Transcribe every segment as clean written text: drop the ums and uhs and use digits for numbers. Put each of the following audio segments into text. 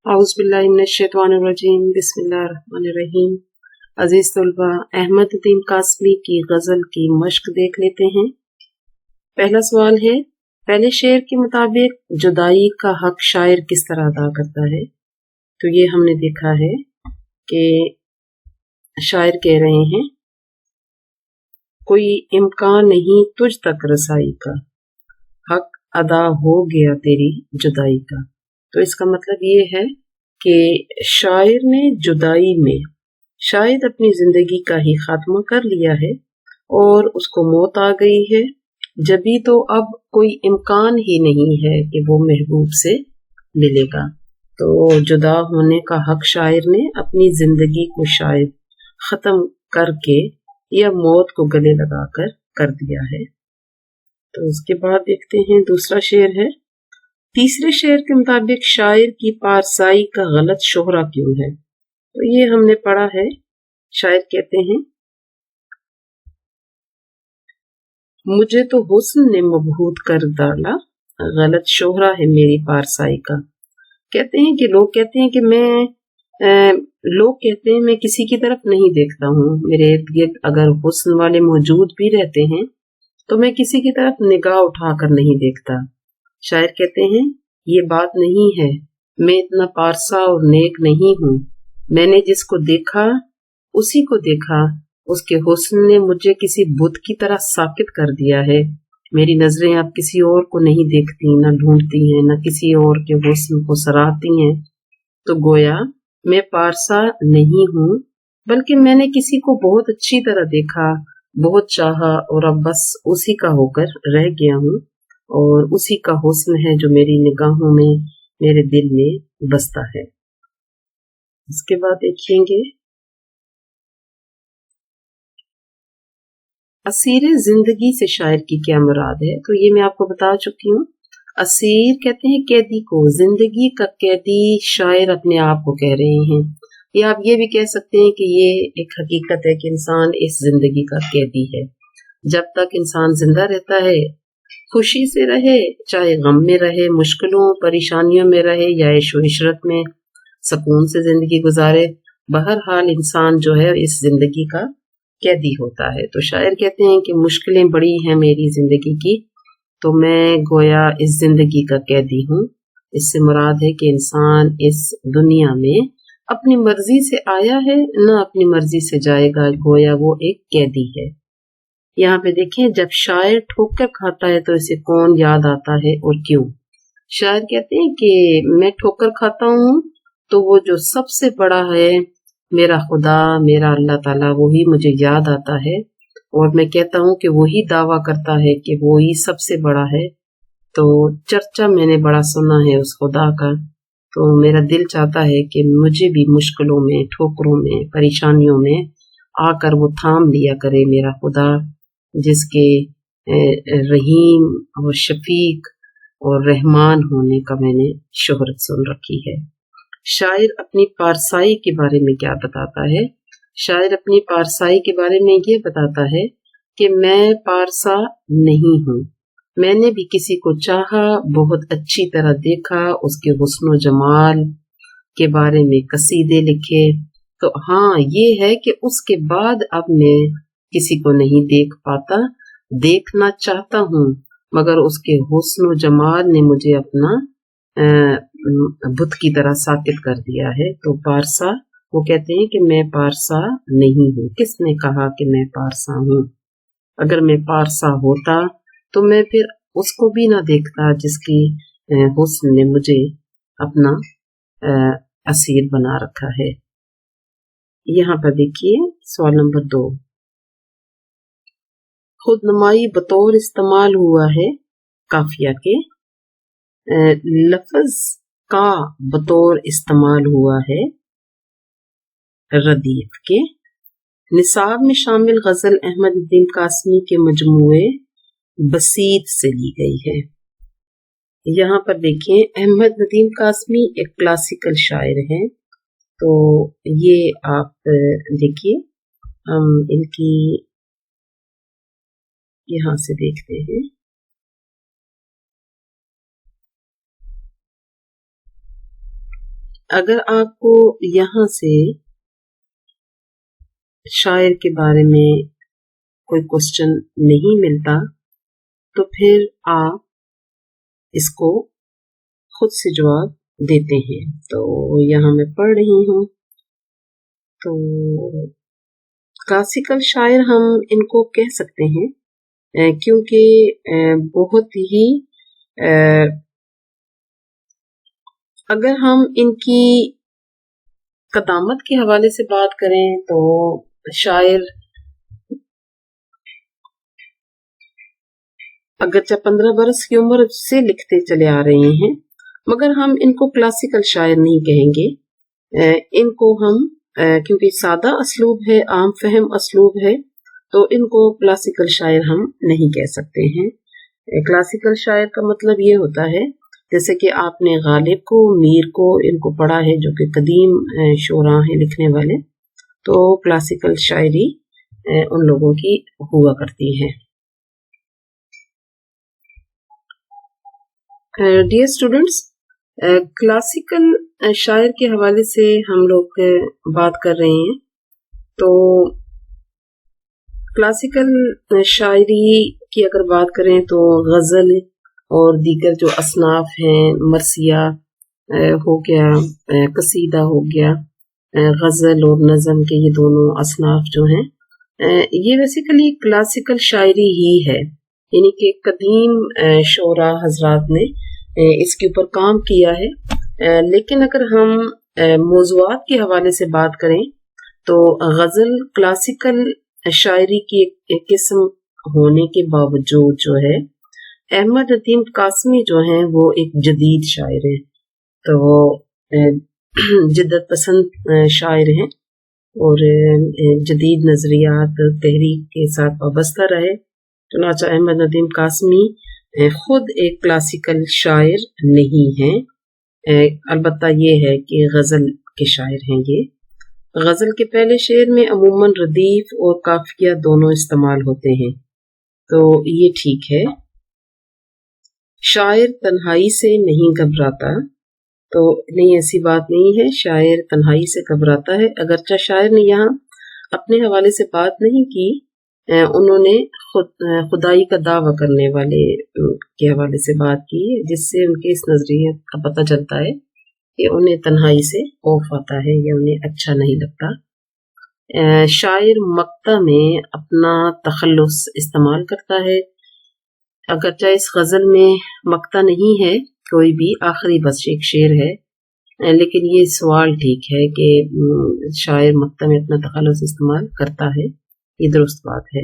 औज़ुबिल्लाहिमिनश्शैतानिर्रजीम बिस्मिल्लाहिर्रहमानिर्रहीम। अजीज तलबा, अहमद उद्दीन कासमी की गजल की मश्क देख लेते हैं। पहला सवाल है, पहले शेर के मुताबिक जुदाई का हक शायर किस तरह अदा करता है। तो ये हमने देखा है कि शायर कह रहे हैं, कोई इम्कान नहीं तुझ तक रसाई का, हक अदा हो गया तेरी जुदाई का। तो इसका मतलब ये है कि शायर ने जुदाई में शायद अपनी जिंदगी का ही खात्मा कर लिया है और उसको मौत आ गई है, जभी तो अब कोई इम्कान ही नहीं है कि वो महबूब से मिलेगा। तो जुदा होने का हक शायर ने अपनी जिंदगी को शायद खत्म करके या मौत को गले लगाकर कर दिया है। तो उसके बाद देखते हैं दूसरा शेर है, तीसरे शेर के मुताबिक शायर की पारसाई का गलत शोहरा क्यों है। तो ये हमने पढ़ा है, शायर कहते हैं, मुझे तो हुस्न ने मबहूत कर डाला, गलत शोहरा है मेरी पारसाई का। कहते हैं कि लोग कहते हैं कि लोग कहते हैं मैं किसी की तरफ नहीं देखता हूँ, मेरे इर्द गिर्द अगर हुस्न वाले मौजूद भी रहते हैं तो मैं किसी की तरफ निगाह उठाकर नहीं देखता। शायर कहते हैं, ये बात नहीं है, मैं इतना पारसा और नेक नहीं हूँ, मैंने जिसको देखा उसी को देखा, उसके हुस्न ने मुझे किसी बुत की तरह साकित कर दिया है। मेरी नजरें अब किसी और को नहीं देखती, न ढूंढती हैं, न किसी और के हुस्न को सराहती हैं। तो गोया मैं पारसा नहीं हूँ, बल्कि मैंने किसी को बहुत अच्छी तरह देखा, बहुत चाहा और अब बस उसी का होकर रह गया हूँ और उसी का हुस्न है जो मेरी निगाहों में, मेरे दिल में बसता है। इसके बाद देखेंगे, असीर जिंदगी से शायर की क्या मुराद है। तो ये मैं आपको बता चुकी हूँ। असीर कहते हैं कैदी को, जिंदगी का कैदी शायर अपने आप को कह रहे हैं, या आप ये भी कह सकते हैं कि ये एक हकीकत है कि इंसान इस जिंदगी का कैदी है। जब तक इंसान जिंदा रहता है, खुशी से रहे चाहे गम में रहे, मुश्किलों परेशानियों में रहे या ऐशो इशरत में सुकून से जिंदगी गुजारे, बहरहाल इंसान जो है इस जिंदगी का कैदी होता है। तो शायर कहते हैं कि मुश्किलें बड़ी हैं मेरी जिंदगी की, तो मैं गोया इस जिंदगी का कैदी हूँ। इससे मुराद है कि इंसान इस दुनिया में अपनी मर्जी से आया है, न अपनी मर्जी से जाएगा, गोया वो एक कैदी है। यहाँ पे देखें, जब शायर ठोकर खाता है तो इसे कौन याद आता है और क्यों। शायर कहते हैं कि मैं ठोकर खाता हूँ तो वो जो सबसे बड़ा है, मेरा खुदा, मेरा अल्लाह ताला, वो ही मुझे याद आता है और मैं कहता हूँ कि वही दावा करता है कि वो ही सबसे बड़ा है। तो चर्चा मैंने बड़ा सुना है उस खुदा का, तो मेरा दिल चाहता है कि मुझे भी मुश्किलों में, ठोकरों में, परेशानियों में आकर वो थाम लिया करे मेरा खुदा, जिसके रहीम और शफीक और रहमान होने का मैंने शोहरत सुन रखी है। शायर अपनी पारसाई के बारे में क्या बताता है। शायर अपनी पारसाई के बारे में ये बताता है कि मैं पारसा नहीं हूँ, मैंने भी किसी को चाहा, बहुत अच्छी तरह देखा, उसके हुस्न जमाल के बारे में कसीदे लिखे, तो हाँ ये है कि उसके बाद अब मैं किसी को नहीं देख पाता, देखना चाहता हूँ, मगर उसके हुस्न जमाल ने मुझे अपना बुत की तरह साकित कर दिया है। तो पारसा, वो कहते हैं कि मैं पारसा नहीं हूँ। किसने कहा कि मैं पारसा हूँ। अगर मैं पारसा होता तो मैं फिर उसको भी ना देखता जिसकी हुस्न ने मुझे अपना असीर बना रखा है। यहाँ पर देखिए सवाल नंबर 2, खुद नुमाई बतौर इस्तेमाल हुआ है काफिया के, लफ्ज का बतौर इस्तेमाल हुआ है रदीफ के। निसाब में शामिल गजल अहमद उद्दीन कासमी के मजमूए बसीत से ली गई है। यहाँ पर देखिए, अहमद उद्दीन कासमी एक क्लासिकल शायर हैं, तो ये आप देखिए, हम इनकी यहाँ से देखते हैं। अगर आपको यहाँ से शायर के बारे में कोई क्वेश्चन नहीं मिलता तो फिर आप इसको खुद से जवाब देते हैं। तो यहाँ मैं पढ़ रही हूँ। तो क्लासिकल शायर हम इनको कह सकते हैं क्योंकि बहुत ही अगर हम इनकी कदामत के हवाले से बात करें तो शायर अगरचे 15 बरस की उम्र से लिखते चले आ रहे हैं, मगर हम इनको क्लासिकल शायर नहीं कहेंगे। इनको हम क्योंकि सादा असलूब है, आम फहम असलूब है, तो इनको क्लासिकल शायर हम नहीं कह सकते हैं। क्लासिकल शायर का मतलब ये होता है जैसे कि आपने गालिब को, मीर को इनको पढ़ा है जो कि कदीम शोरा हैं लिखने वाले, तो क्लासिकल शायरी उन लोगों की हुआ करती है। डियर स्टूडेंट्स, क्लासिकल शायर के हवाले से हम लोग बात कर रहे हैं। तो क्लासिकल शायरी की अगर बात करें तो गज़ल और दीगर जो असनाफ हैं, मरसिया हो गया, कसीदा हो गया, गज़ल और नज़म के ये दोनों असनाफ जो हैं ये बेसिकली क्लासिकल शायरी ही है, यानी कि कदीम शोरा हजरात ने इसके ऊपर काम किया है। लेकिन अगर हम मौज़ूआत के हवाले से बात करें तो गज़ल क्लासिकल शायरी की एक किस्म होने के बावजूद जो है अहमद नदीम कासमी जो हैं वो एक जदीद शायर है, तो वो जिद्दत पसंद शायर हैं और जदीद नजरियात तहरीक के साथ वाबस्ता रहे। चुनांचे अहमद नदीम कासमी खुद एक क्लासिकल शायर नहीं हैं, अलबत्ता ये है कि गज़ल के शायर हैं। ये गज़ल के पहले शेर में अमूमन रदीफ और काफिया दोनों इस्तेमाल होते हैं, तो ये ठीक है। शायर तन्हाई से नहीं घबराता, तो नहीं, ऐसी बात नहीं है, शायर तन्हाई से घबराता है। अगरचे शायर ने यहाँ अपने हवाले से बात नहीं की, उन्होंने खुदाई का दावा करने वाले के हवाले से बात की, जिससे उनके इस नजरिए का पता चलता है कि उन्हें तन्हाई से खौफ आता है या उन्हें अच्छा नहीं लगता। शायर मक्ता में अपना तखल्लुस इस्तेमाल करता है, अगरचे इस गज़ल में मक्ता नहीं है कोई भी, आखिरी बस एक शेर है, लेकिन ये सवाल ठीक है कि शायर मक्ता में अपना तखल्लुस इस्तेमाल करता है, ये दुरुस्त बात है।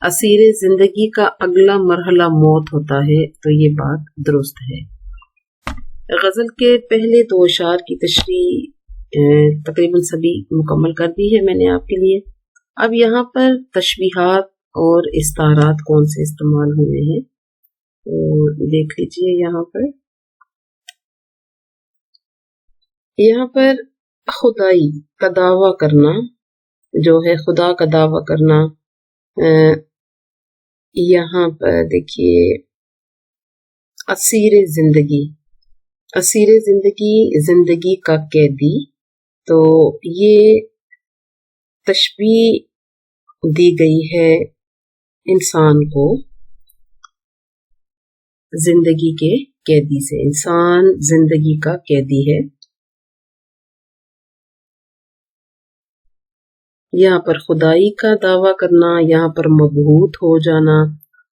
असीर जिंदगी का अगला मरहला मौत होता है, तो ये बात दुरुस्त है। गज़ल के पहले दो अशार की तशरीह तकरीबन सभी मुकम्मल कर दी है मैंने आपके लिए। अब यहाँ पर तशबीहात और इस्तारात कौन से इस्तेमाल हुए हैं तो देख लीजिए। यहाँ पर खुदाई का दावा करना जो है, खुदा का दावा करना, यहाँ पर देखिए असीर जिंदगी, असीर जिंदगी, जिंदगी का कैदी, तो ये तशबीह दी गई है इंसान को जिंदगी के कैदी से। इंसान जिंदगी का कैदी है। यहाँ पर खुदाई का दावा करना, यहाँ पर मबहूत हो जाना,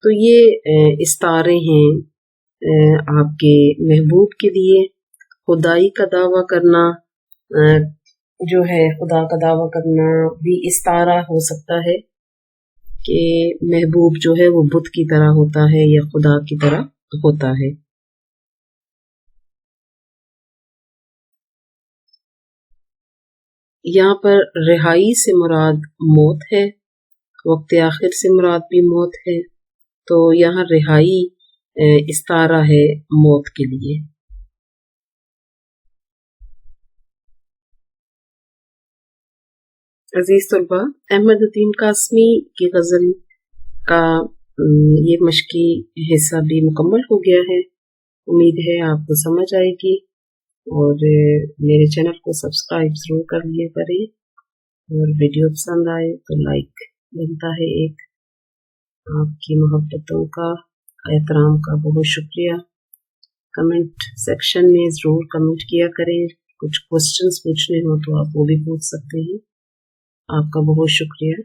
तो ये इस्तारे हैं आपके महबूब के लिए। खुदाई का दावा करना जो है, खुदा का दावा करना भी इस्तारा हो सकता है कि महबूब जो है वो बुत की तरह होता है या खुदा की तरह होता है। यहाँ पर रिहाई से मुराद मौत है, वक्त आखिर से मुराद भी मौत है, तो यहाँ रिहाई इस्तारा है मौत के लिए। अजीज तलबा, अहमद नदीम कासमी की गज़ल का ये मशकी हिस्सा भी मुकम्मल हो गया है। उम्मीद है आपको समझ आएगी। और मेरे चैनल को सब्सक्राइब ज़रूर कर लिया करें, और वीडियो पसंद आए तो लाइक बनता है एक। आपकी मोहब्बतों का, एहतराम का बहुत शुक्रिया। कमेंट सेक्शन में ज़रूर कमेंट किया करें। कुछ क्वेश्चंस पूछने हो तो आप वो भी पूछ सकते हैं। आपका बहुत शुक्रिया।